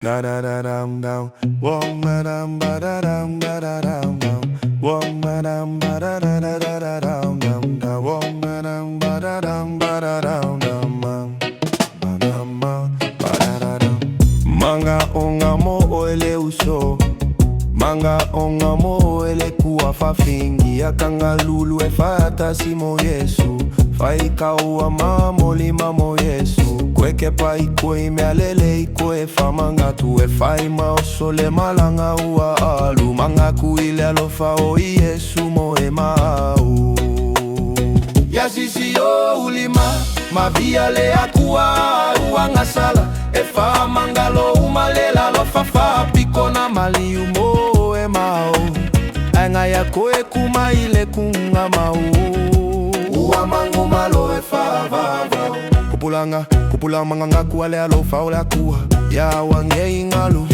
Da da da dum dum, wom ba dum ba da dum ba da dum dum, wom ba dum ba da da da da da dum dum da, wom ba dum ba da dum ba da dum dum ba dum ba da da dum. Manga onga mo oele uso, manga onga mo ele kuafa fingi akanga lulu e fata simo Yesu, fai kaua mamoli mamo Yesu. Kweke pai koi me alele koe fa manga tu e fai ma osole malanga ua alu manga kuile alofa o Yesu mo e mau. Ya sisi o ulima ma via le akua uanga sala e fa mangalo umalela lo fa piko na mali umo e mau. Anga ya koe kuma ile kunga mau ua mangu malo e fa Kupulanga mga ngaku ale alofa ole akua ya wange ingalu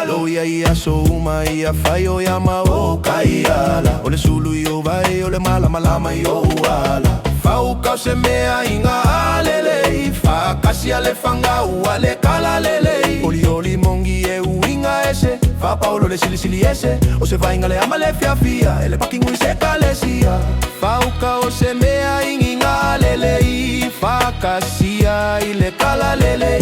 lo ya ia so uma ia fayo ya mao kaiala ole sulu yo vai ole mala yo ala fau ka se mea inga alele fa kasi ale fanga ale kala lele oli mongi e uinga ese fa paulo le sili ese o se va ingale amale fia ele paking ui se kalesia fau ka o se mea inga lele fa kasia ile kala lele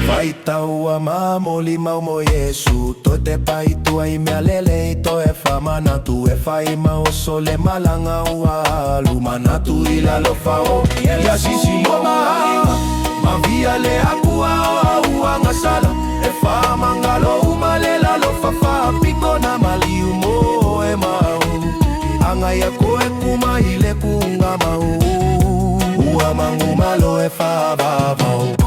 vai taua mamoli mo Yesu to te pai tua i mea lele to e fa mana tu e fai ma o sole malanga ua lumana tu ila lo fa o ya sisi ma via le akua ua ngasala e fa mangalo umalela lo fa piko na mali umo e mau anga ya koe kuma ile kunga mau ua mangu malo e fa babau.